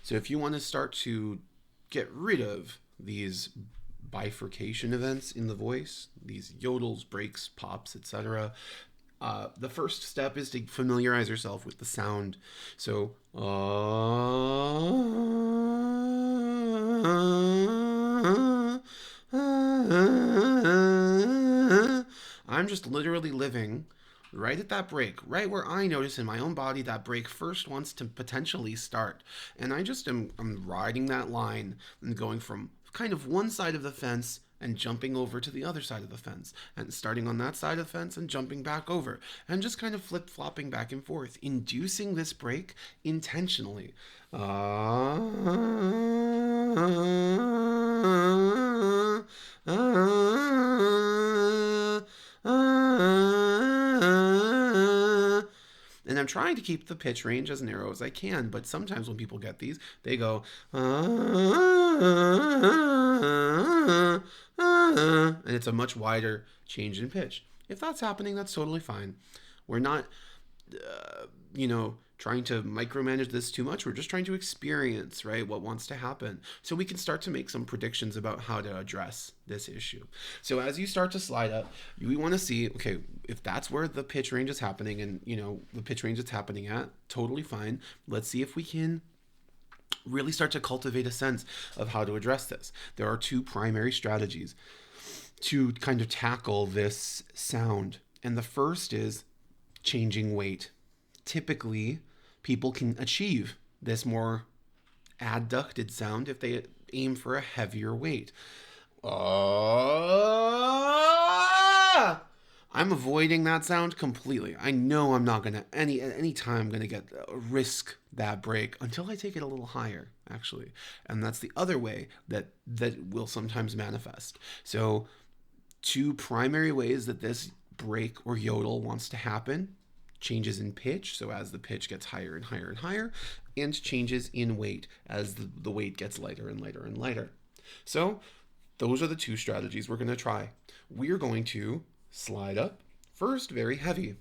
So if you want to start to get rid of these bifurcation events in the voice, these yodels, breaks, pops, etc., the first step is to familiarize yourself with the sound. So, I'm just literally living right at that break, right where I notice in my own body that break first wants to potentially start. And I'm riding that line and going from kind of one side of the fence and jumping over to the other side of the fence and starting on that side of the fence and jumping back over and just kind of flip flopping back and forth, inducing this break intentionally. And I'm trying to keep the pitch range as narrow as I can, but sometimes when people get these, they go, and it's a much wider change in pitch. If that's happening, that's totally fine. We're not, trying to micromanage this too much. We're just trying to experience, right, what wants to happen. So we can start to make some predictions about how to address this issue. So as you start to slide up, we want to see, okay, if that's where the pitch range is happening and, the pitch range it's happening at, totally fine. Let's see if we can really start to cultivate a sense of how to address this. There are two primary strategies to kind of tackle this sound. And the first is changing weight. Typically, people can achieve this more adducted sound if they aim for a heavier weight. I'm avoiding that sound completely. I know I'm not gonna any time I'm gonna get risk that break until I take it a little higher, actually. And that's the other way that will sometimes manifest. So two primary ways that this break or yodel wants to happen: changes in pitch, so as the pitch gets higher and higher and higher, and changes in weight as the weight gets lighter and lighter and lighter. So those are the two strategies we're going to try. We're going to slide up first very heavy.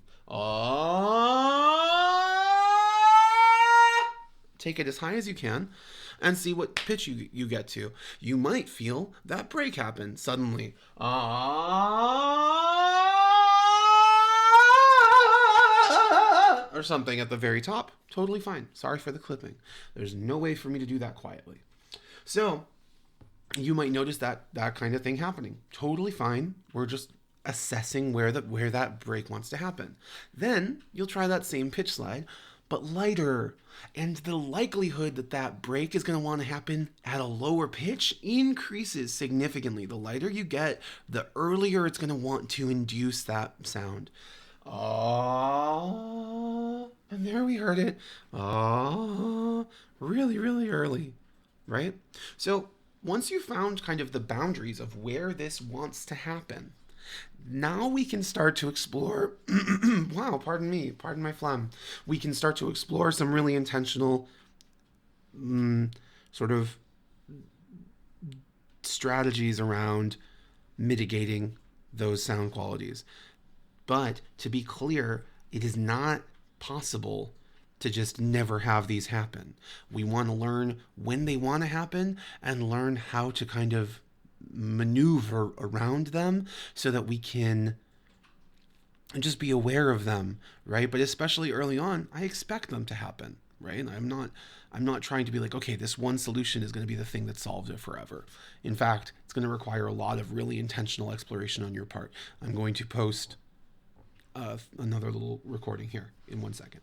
Take it as high as you can and see what pitch you get to. You might feel that break happen suddenly. Or something at the very top. Totally fine. Sorry for the clipping. There's no way for me to do that quietly. So you might notice that kind of thing happening. Totally fine. We're just assessing where that break wants to happen. Then you'll try that same pitch slide, but lighter. And the likelihood that break is going to want to happen at a lower pitch increases significantly. The lighter you get, the earlier it's going to want to induce that sound. And there we heard it. Really, really early, right? So once you've found kind of the boundaries of where this wants to happen, now we can start to explore, wow, pardon my phlegm. We can start to explore some really intentional sort of strategies around mitigating those sound qualities. But to be clear, it is not possible to just never have these happen. We want to learn when they want to happen and learn how to kind of maneuver around them so that we can just be aware of them, right? But especially early on, I expect them to happen, right? I'm not trying to be like, okay, this one solution is going to be the thing that solves it forever. In fact, it's going to require a lot of really intentional exploration on your part. I'm going to post another little recording here in 1 second.